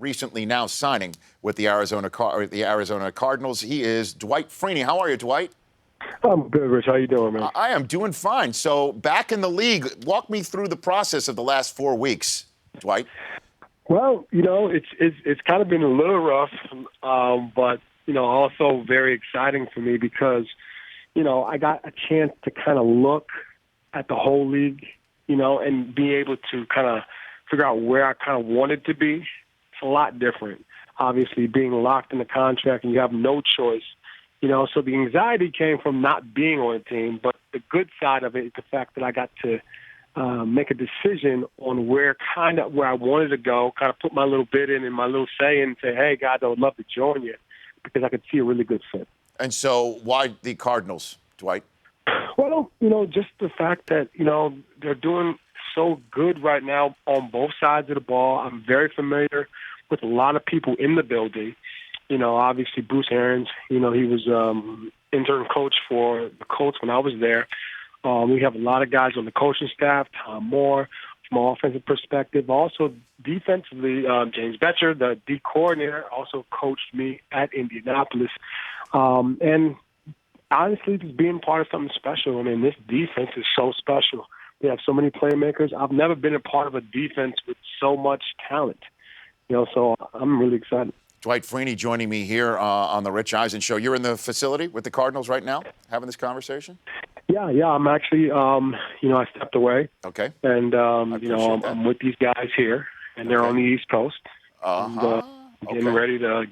recently now signing with the Arizona Cardinals. He is Dwight Freeney. How are you, Dwight? I'm good, Rich. How you doing, man? I am doing fine. So back in the league, walk me through the process of the last 4 weeks, Dwight. Well, it's kind of been a little rough, but also very exciting for me because I got a chance to kind of look at the whole league, and be able to kind of figure out where I kind of wanted to be. It's a lot different, obviously, being locked in the contract and you have no choice. So the anxiety came from not being on a team, but the good side of it is the fact that I got to make a decision on where I wanted to go, kind of put my little bit in and my little say and say, hey, guys, I would love to join you because I could see a really good fit. And so why the Cardinals, Dwight? Well, just the fact that, they're doing so good right now on both sides of the ball. I'm very familiar with a lot of people in the building. Obviously Bruce Arians, he was intern coach for the Colts when I was there. We have a lot of guys on the coaching staff, Tom Moore, from an offensive perspective. Also, defensively, James Betcher, the D coordinator, also coached me at Indianapolis. And honestly, just being part of something special. I mean, this defense is so special. We have so many playmakers. I've never been a part of a defense with so much talent. So I'm really excited. Dwight Freeney joining me here on the Rich Eisen Show. You're in the facility with the Cardinals right now, having this conversation? Yeah. I'm actually, I stepped away. Okay. And, I'm with these guys here, and they're on the East Coast. Getting ready to,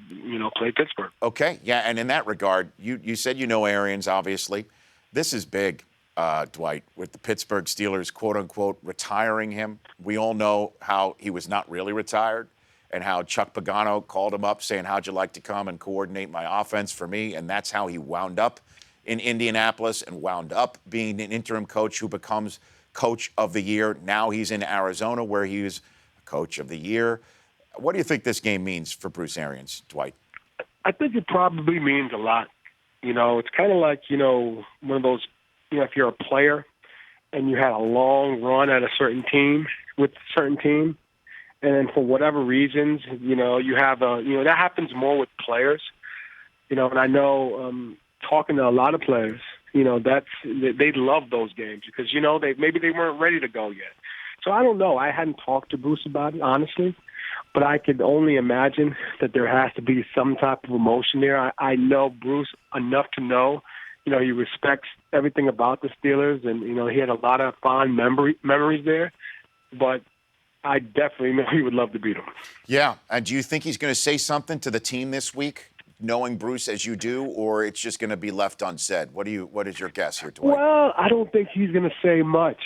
play Pittsburgh. Okay. Yeah, and in that regard, you said Arians, obviously. This is big, Dwight, with the Pittsburgh Steelers, quote-unquote, retiring him. We all know how he was not really retired, and how Chuck Pagano called him up saying, how'd you like to come and coordinate my offense for me? And that's how he wound up in Indianapolis and wound up being an interim coach who becomes coach of the year. Now he's in Arizona where he was coach of the year. What do you think this game means for Bruce Arians, Dwight? I think it probably means a lot. It's kind of like, one of those, if you're a player and you had a long run at a certain team with a certain team, and then for whatever reasons, you have that happens more with players, and I know talking to a lot of players, they love those games because, maybe they weren't ready to go yet. So I don't know. I hadn't talked to Bruce about it, honestly, but I could only imagine that there has to be some type of emotion there. I know Bruce enough to know, he respects everything about the Steelers, and, he had a lot of fond memories there, but I definitely know he would love to beat him. Yeah. And do you think he's going to say something to the team this week, knowing Bruce as you do, or it's just going to be left unsaid? What is your guess here, Dwight? Well, I don't think he's going to say much,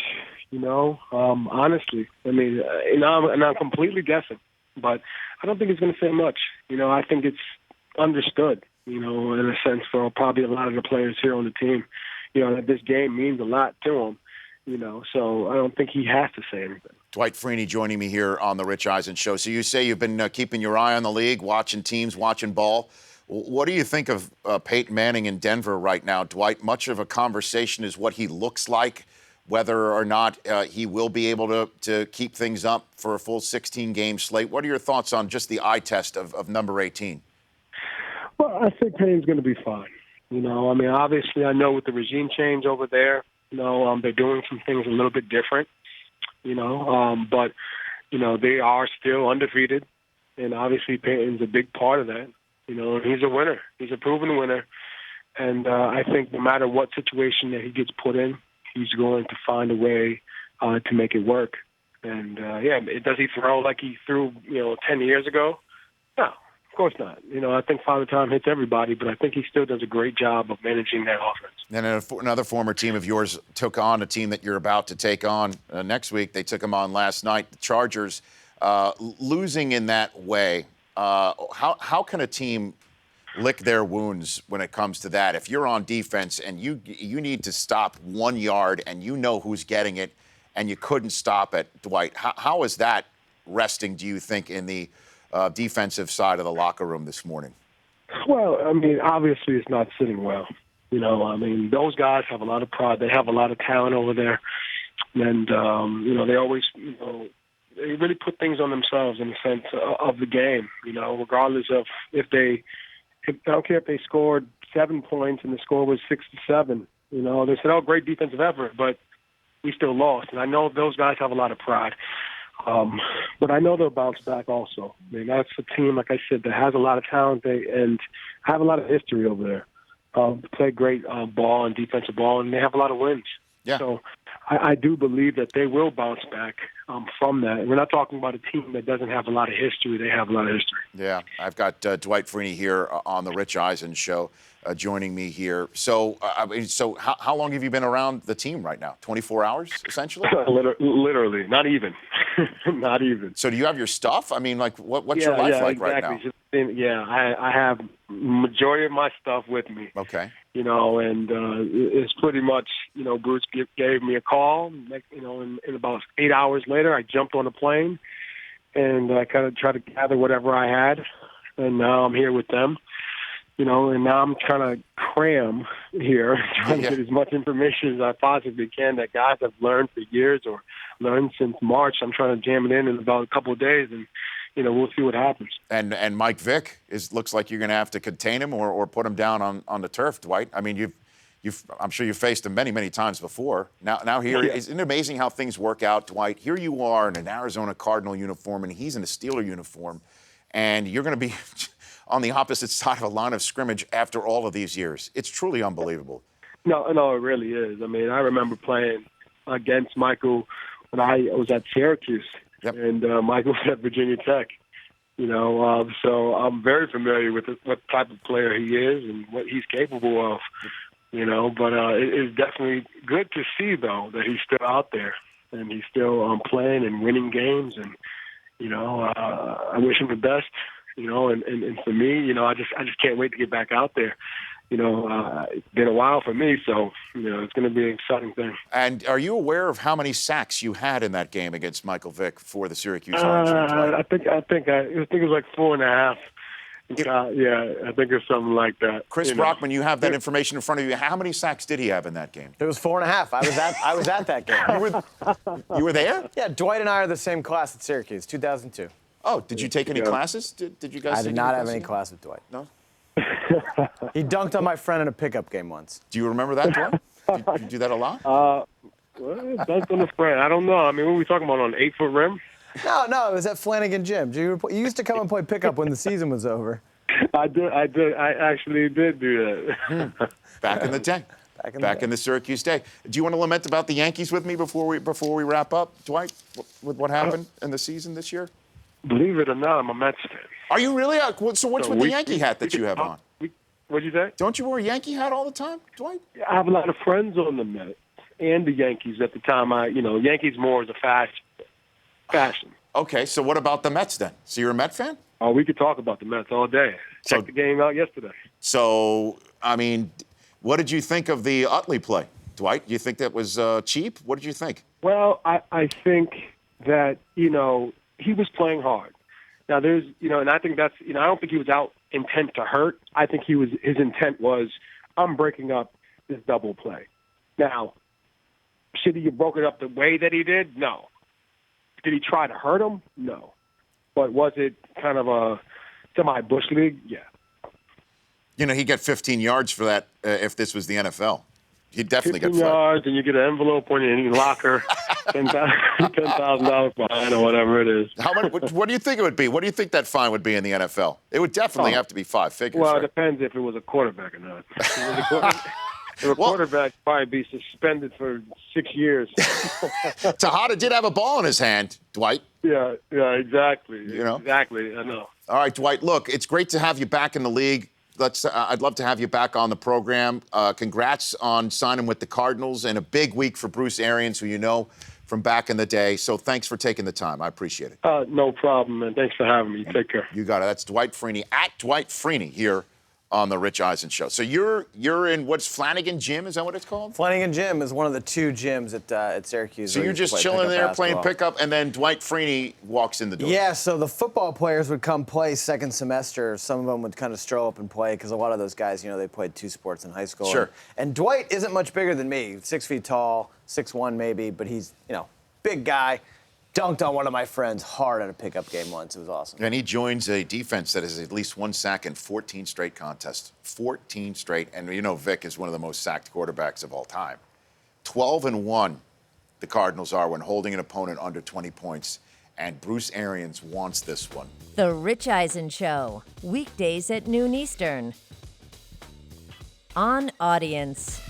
honestly. I mean, I'm completely guessing, but I don't think he's going to say much. I think it's understood, in a sense, for probably a lot of the players here on the team, that this game means a lot to him. So I don't think he has to say anything. Dwight Freeney joining me here on the Rich Eisen Show. So you say you've been keeping your eye on the league, watching teams, watching ball. What do you think of Peyton Manning in Denver right now, Dwight? Much of a conversation is what he looks like, whether or not he will be able to keep things up for a full 16-game slate. What are your thoughts on just the eye test of number 18? Well, I think Payne's going to be fine. Obviously I know with the regime change over there, they're doing some things a little bit different, but, they are still undefeated. And obviously Peyton's a big part of that. He's a winner. He's a proven winner. And I think no matter what situation that he gets put in, he's going to find a way to make it work. And, does he throw like he threw, 10 years ago? No, of course not. I think Father Time hits everybody, but I think he still does a great job of managing that offense. And another former team of yours took on a team that you're about to take on next week. They took them on last night, the Chargers. Losing in that way, how can a team lick their wounds when it comes to that? If you're on defense and you need to stop 1 yard and you know who's getting it and you couldn't stop it, Dwight, how is that resting, do you think, in the defensive side of the locker room this morning? Well, obviously it's not sitting well. Those guys have a lot of pride. They have a lot of talent over there. And, they always, really put things on themselves in the sense of the game. You know, regardless of I don't care if they scored 7 points and the score was 6-7. You know, they said, "Oh, great defensive effort," but we still lost. And I know those guys have a lot of pride. But I know they'll bounce back also. I mean, that's a team, like I said, that has a lot of talent and have a lot of history over there. Play great ball and defensive ball, and they have a lot of wins. Yeah. So I do believe that they will bounce back from that. We're not talking about a team that doesn't have a lot of history. They have a lot of history. Yeah, I've got Dwight Freeney here on the Rich Eisen Show joining me here. So, how long have you been around the team right now? 24 hours, essentially? Literally, not even. Not even. So do you have your stuff? I mean, like, what's your life like right now? Yeah, I have majority of my stuff with me. Okay. You know, and it's pretty much, you know, Bruce gave me a call. You know, and about 8 hours later, I jumped on a plane, and I kind of tried to gather whatever I had, and now I'm here with them. You know, and now I'm trying to cram here, trying to get as much information as I possibly can that guys have learned for years or learned since March. I'm trying to jam it in about a couple of days, and, you know, we'll see what happens. And Mike Vick looks like you're going to have to contain him or put him down on the turf, Dwight. I mean, I'm sure you've faced him many, many times before. Now here, isn't it amazing how things work out, Dwight? Here you are in an Arizona Cardinal uniform, and he's in a Steeler uniform, and you're going to be on the opposite side of a line of scrimmage after all of these years. It's truly unbelievable. No, it really is. I mean, I remember playing against Michael when I was at Syracuse, and Michael was at Virginia Tech. You know, so I'm very familiar with what type of player he is and what he's capable of. You know, but it's definitely good to see, though, that he's still out there and he's still playing and winning games. And, you know, I wish him the best. You know, and for me, you know, I just can't wait to get back out there. You know, it's been a while for me, so, you know, it's going to be an exciting thing. And are you aware of how many sacks you had in that game against Michael Vick for the Syracuse Orange? I think it was like 4.5. Yeah, I think it's something like that. Chris Brockman, you have that information in front of you. How many sacks did he have in that game? It was 4.5. I was at that game. You were there? Yeah, Dwight and I are the same class at Syracuse, 2002. Oh, did you take any classes? Did you guys? I did not have any class with Dwight. No. He dunked on my friend in a pickup game once. Do you remember that, Dwight? Did you do that a lot? Well, dunked on a friend. I don't know. I mean, what were we talking about, on an 8-foot rim? No, it was at Flanagan Gym. You used to come and play pickup when the season was over. I did. I actually did do that. Back in the day. Back in the Syracuse day. Do you want to lament about the Yankees with me before we wrap up, Dwight, with what happened in the season this year? Believe it or not, I'm a Mets fan. Are you really? So what's with the Yankee hat that you have on? What'd you say? Don't you wear a Yankee hat all the time, Dwight? I have a lot of friends on the Mets and the Yankees at the time. Yankees more as a fashion. Okay, so what about the Mets then? So you're a Met fan? Oh, we could talk about the Mets all day. Checked the game out yesterday. So, I mean, what did you think of the Utley play, Dwight? You think that was cheap? What did you think? Well, I think that, you know, he was playing hard. Now, there's, you know, and I think that's, you know, I don't think he was out intent to hurt. I think his intent was, I'm breaking up this double play. Now, should he have broken it up the way that he did? No. Did he try to hurt him? No. But was it kind of a semi-bush league? Yeah. You know, he'd get 15 yards for that if this was the NFL. He'd definitely get 15 yards, and you get an envelope on your locker, $10,000 fine or whatever it is. How much? What do you think it would be? What do you think that fine would be in the NFL? It would definitely have to be 5 figures. Well, right? It depends if it was a quarterback or not. If a quarterback, probably be suspended for 6 years. Tejada did have a ball in his hand, Dwight. Yeah, exactly. You know? Exactly, I know. All right, Dwight, look, it's great to have you back in the league. I'd love to have you back on the program. Congrats on signing with the Cardinals, and a big week for Bruce Arians, who you know from back in the day. So thanks for taking the time. I appreciate it. No problem, man. Thanks for having me. Take care. You got it. That's Dwight Freeney, at Dwight Freeney here on the Rich Eisen Show. So you're in what's Flanagan Gym? Is that what it's called? Flanagan Gym is one of the 2 gyms at Syracuse. So you're just chilling there playing pickup, and then Dwight Freeney walks in the door. Yeah, so the football players would come play second semester. Some of them would kind of stroll up and play because a lot of those guys, you know, they played 2 sports in high school. Sure. And Dwight isn't much bigger than me, 6 feet tall, 6'1" maybe, but he's, you know, big guy. dunked on one of my friends hard at a pickup game once. It was awesome. And he joins a defense that has at least 1 sack in 14 straight contests. 14 straight. And you know Vick is one of the most sacked quarterbacks of all time. 12-1, the Cardinals are when holding an opponent under 20 points. And Bruce Arians wants this one. The Rich Eisen Show, weekdays at noon Eastern. On Audience.